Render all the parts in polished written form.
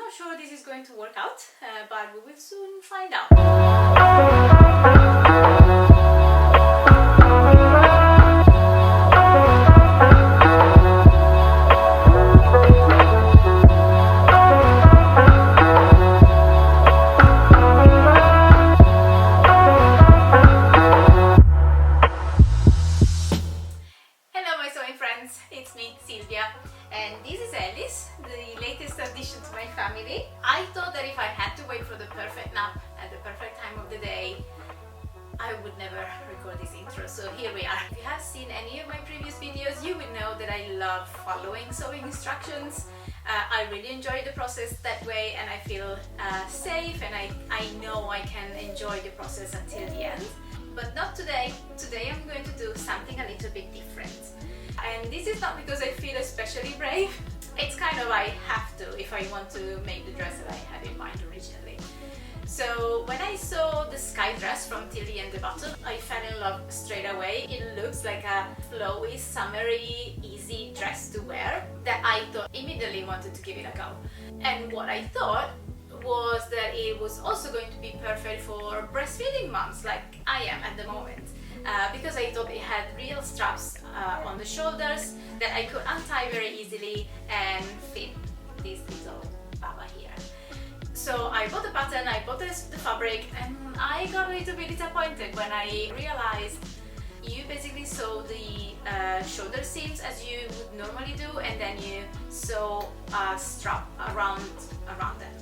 not sure this is going to work out, but we will soon find out. Hello my sewing friends, it's me Silvia, and this is Alice, the latest addition to my family. I thought that if I had to wait for the perfect nap at the perfect time of the day, I would never record this intro, so here we are. If you have seen any of my previous videos, you would know that I love following sewing instructions. I really enjoy the process that way, and I feel safe, and I know I can enjoy the process until the end. But not today. Today I'm going to do something a little bit different. And this is not because I feel especially brave. It's kind of I have to if I want to make the dress that I had in mind originally. So when I saw the Skye Dress from Tilly and the bottom, I fell in love straight away. It looks like a flowy, summery, easy dress to wear that I thought immediately wanted to give it a go. And what I thought was that it was also going to be perfect for breastfeeding moms like I am at the moment, because I thought it had real straps on the shoulders that I could untie very easily and fit this little baba here. So I bought the pattern, I bought the fabric, and I got a little bit disappointed when I realized you basically sew the shoulder seams as you would normally do, and then you sew a strap around them,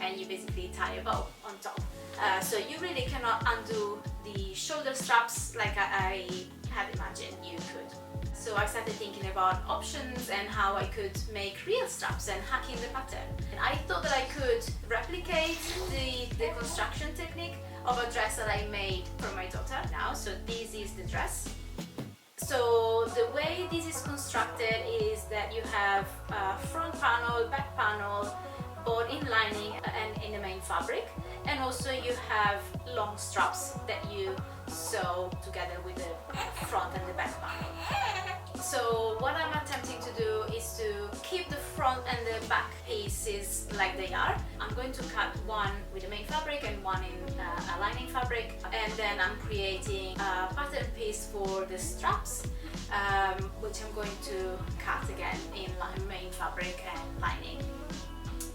and you basically tie a bow on top. So you really cannot undo the shoulder straps like I had imagined you could. So I started thinking about options and how I could make real straps and hack in the pattern. And I thought that I could replicate the construction technique of a dress that I made for my daughter now. So this is the dress. So the way this is constructed is that you have a front panel, back panel, both in lining and in the main fabric, and also you have long straps that you sew together with the front and the back panel. So what I'm attempting to do is to keep the front and the back pieces like they are. I'm going to cut one with the main fabric and one in a lining fabric, and then I'm creating a pattern piece for the straps, which I'm going to cut again in main fabric and lining.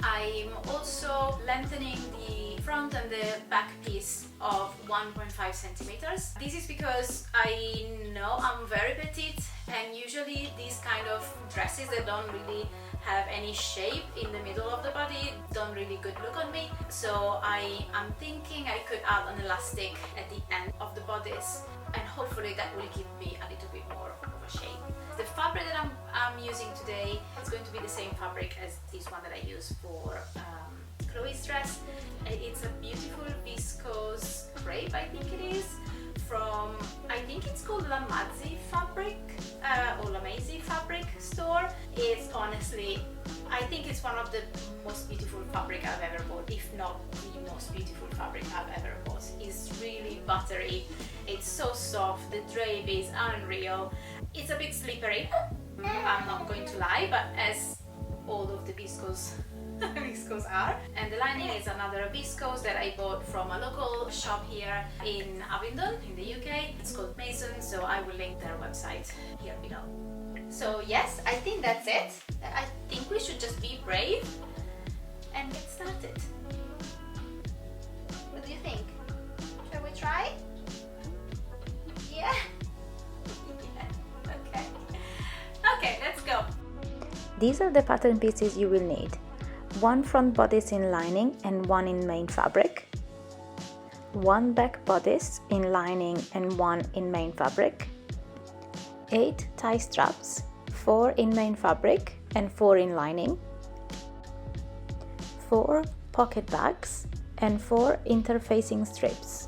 I'm also lengthening the front and the back piece of 1.5 centimeters. This is because I know I'm very petite, and usually these kind of dresses that don't really have any shape in the middle of the body don't really good look on me. So I'm thinking I could add an elastic at the end of the bodice, and hopefully that will give me a little bit more of a shape. The fabric that I'm using today is going to be the same fabric as this one that I use for Skye's dress. It's a beautiful viscose crepe, I think it is, from, I think it's called Lamazi Fabric or Lamazi Fabric store. It's honestly, I think it's one of the most beautiful fabric I've ever bought, if not the most beautiful fabric I've ever bought. It's really buttery, it's so soft, the drape is unreal. It's a bit slippery, I'm not going to lie, but as all of the viscose are. And the lining is another viscose that I bought from a local shop here in Abingdon in the UK. It's called Mason, so I will link their website here below. So yes, I think that's it. I think we should just be brave and get started. What do you think? Shall we try? Yeah? Okay. Okay, let's go. These are the pattern pieces you will need. One front bodice in lining and one in main fabric. One back bodice in lining and one in main fabric. 8 tie straps, 4 in main fabric and 4 in lining. 4 pocket bags and 4 interfacing strips.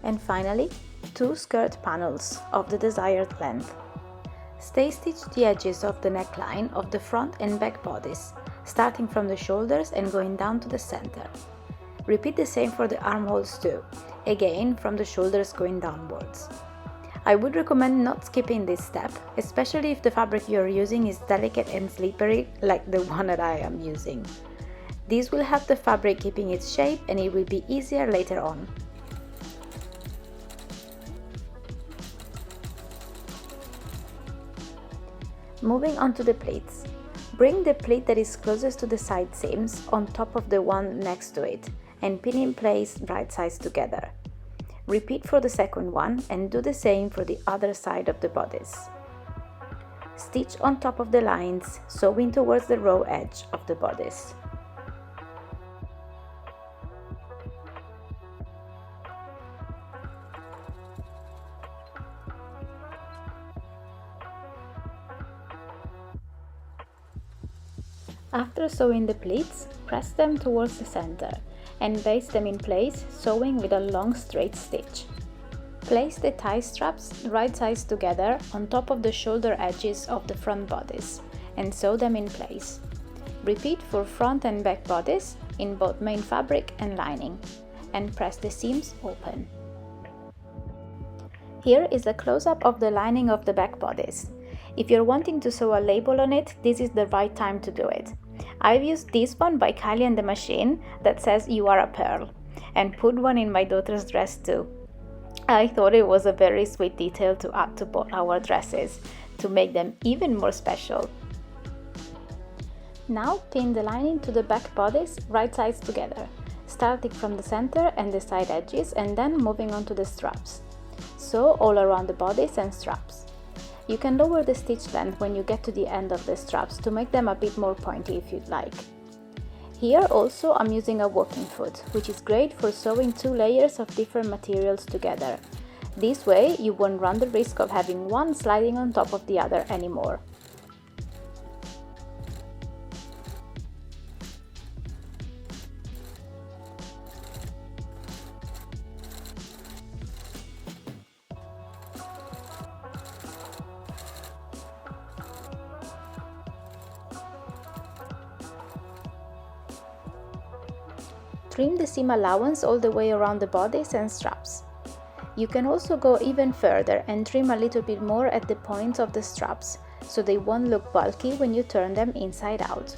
And finally, 2 skirt panels of the desired length. Stay stitch the edges of the neckline of the front and back bodice, starting from the shoulders and going down to the center. Repeat the same for the armholes too, again from the shoulders going downwards. I would recommend not skipping this step, especially if the fabric you're using is delicate and slippery like the one that I am using. This will help the fabric keeping its shape and it will be easier later on. Moving on to the pleats. Bring the pleat that is closest to the side seams on top of the one next to it and pin in place right sides together. Repeat for the second one and do the same for the other side of the bodice. Stitch on top of the lines, sewing towards the raw edge of the bodice. After sewing the pleats, press them towards the center and baste them in place, sewing with a long straight stitch. Place the tie straps right sides together on top of the shoulder edges of the front bodice and sew them in place. Repeat for front and back bodice in both main fabric and lining, and press the seams open. Here is a close-up of the lining of the back bodice. If you're wanting to sew a label on it, this is the right time to do it. I've used this one by Kylie and the Machine that says "You are a pearl," and put one in my daughter's dress too. I thought it was a very sweet detail to add to both our dresses to make them even more special. Now pin the lining to the back bodice right sides together, starting from the center and the side edges and then moving on to the straps. Sew all around the bodice and straps. You can lower the stitch length when you get to the end of the straps to make them a bit more pointy if you'd like. Here also I'm using a walking foot, which is great for sewing 2 layers of different materials together. This way you won't run the risk of having one sliding on top of the other anymore. Trim the seam allowance all the way around the bodice and straps. You can also go even further and trim a little bit more at the points of the straps, so they won't look bulky when you turn them inside out.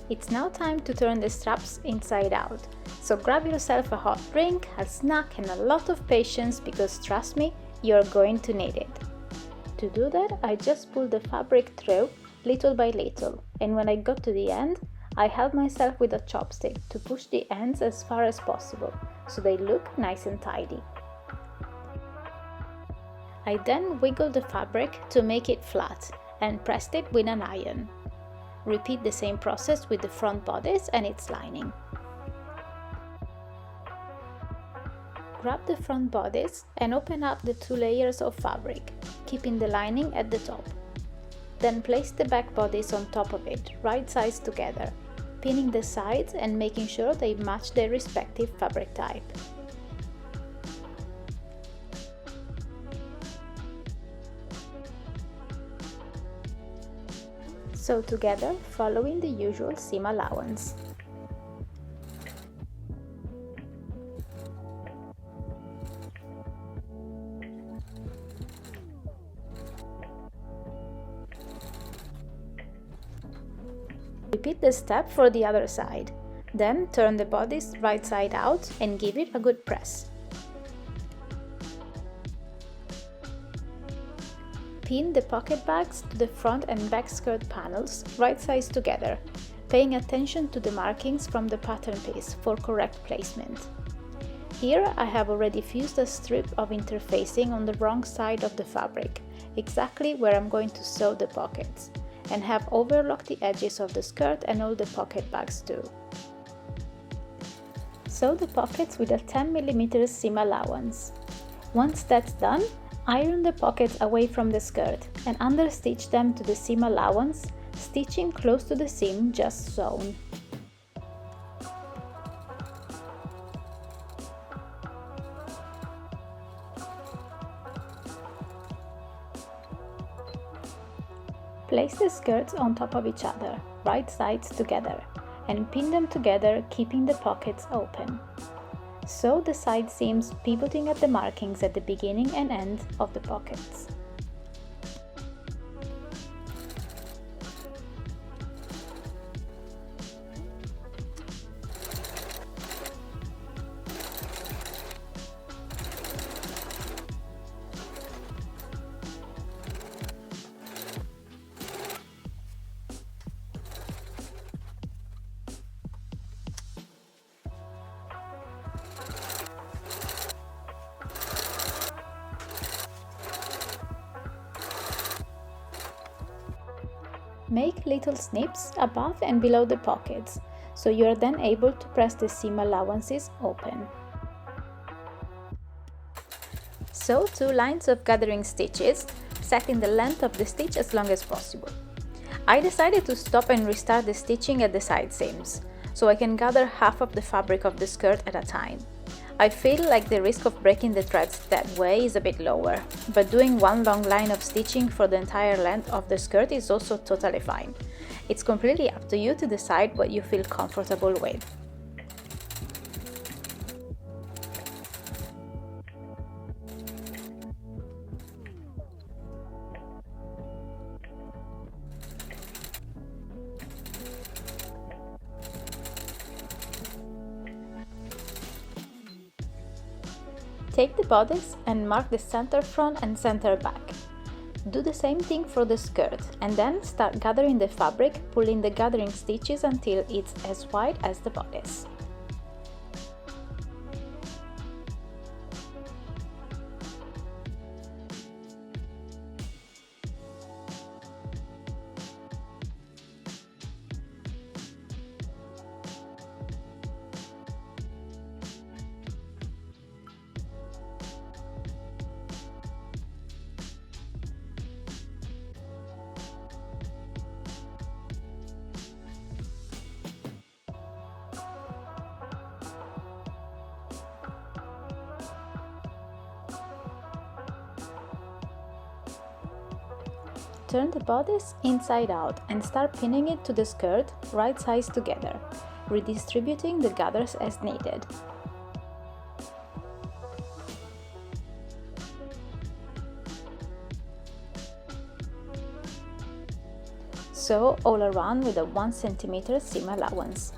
It's now time to turn the straps inside out, so grab yourself a hot drink, a snack and a lot of patience, because trust me, you're going to need it. To do that, I just pulled the fabric through little by little, and when I got to the end, I held myself with a chopstick to push the ends as far as possible, so they look nice and tidy. I then wiggled the fabric to make it flat and pressed it with an iron. Repeat the same process with the front bodice and its lining. Grab the front bodice and open up the 2 layers of fabric, keeping the lining at the top. Then place the back bodice on top of it, right sides together, pinning the sides and making sure they match their respective fabric type. Sew together following the usual seam allowance. Repeat the step for the other side. Then turn the bodice right side out and give it a good press. Pin the pocket bags to the front and back skirt panels right sides together, paying attention to the markings from the pattern piece for correct placement. Here I have already fused a strip of interfacing on the wrong side of the fabric, exactly where I'm going to sew the pockets, and have overlocked the edges of the skirt and all the pocket bags too. Sew the pockets with a 10 mm seam allowance. Once that's done, iron the pockets away from the skirt and understitch them to the seam allowance, stitching close to the seam just sewn. Place the skirts on top of each other, right sides together, and pin them together, keeping the pockets open. Sew the side seams, pivoting at the markings at the beginning and end of the pockets. Make little snips above and below the pockets, so you are then able to press the seam allowances open. Sew 2 lines of gathering stitches, setting the length of the stitch as long as possible. I decided to stop and restart the stitching at the side seams, so I can gather half of the fabric of the skirt at a time. I feel like the risk of breaking the threads that way is a bit lower, but doing one long line of stitching for the entire length of the skirt is also totally fine. It's completely up to you to decide what you feel comfortable with. Take the bodice and mark the center front and center back. Do the same thing for the skirt and then start gathering the fabric, pulling the gathering stitches until it's as wide as the bodice. Turn the bodice inside out and start pinning it to the skirt, right sides together, redistributing the gathers as needed. Sew all around with a 1 cm seam allowance.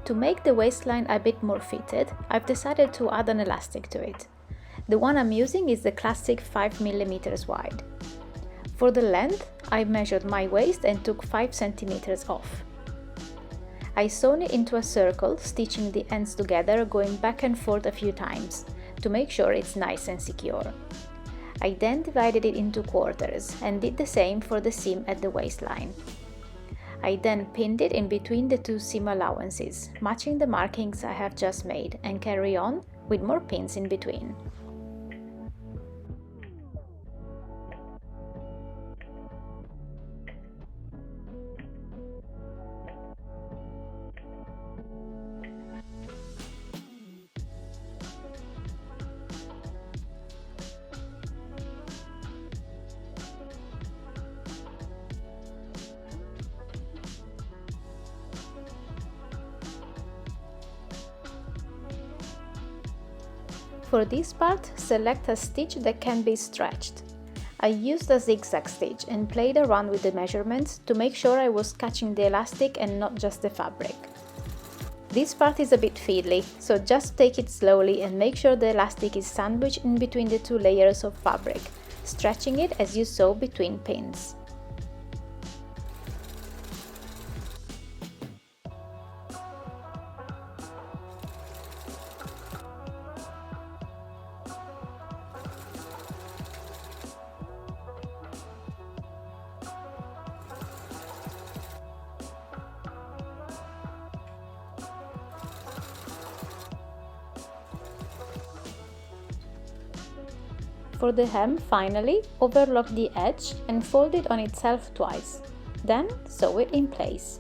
To make the waistline a bit more fitted, I've decided to add an elastic to it. The one I'm using is the classic 5 mm wide. For the length, I measured my waist and took 5 cm off. I sewn it into a circle, stitching the ends together, going back and forth a few times, to make sure it's nice and secure. I then divided it into quarters and did the same for the seam at the waistline. I then pinned it in between the 2 seam allowances, matching the markings I have just made, and carry on with more pins in between. For this part, select a stitch that can be stretched. I used a zigzag stitch and played around with the measurements to make sure I was catching the elastic and not just the fabric. This part is a bit fiddly, so just take it slowly and make sure the elastic is sandwiched in between the 2 layers of fabric, stretching it as you sew between pins. For the hem, finally, overlock the edge and fold it on itself twice. Then sew it in place.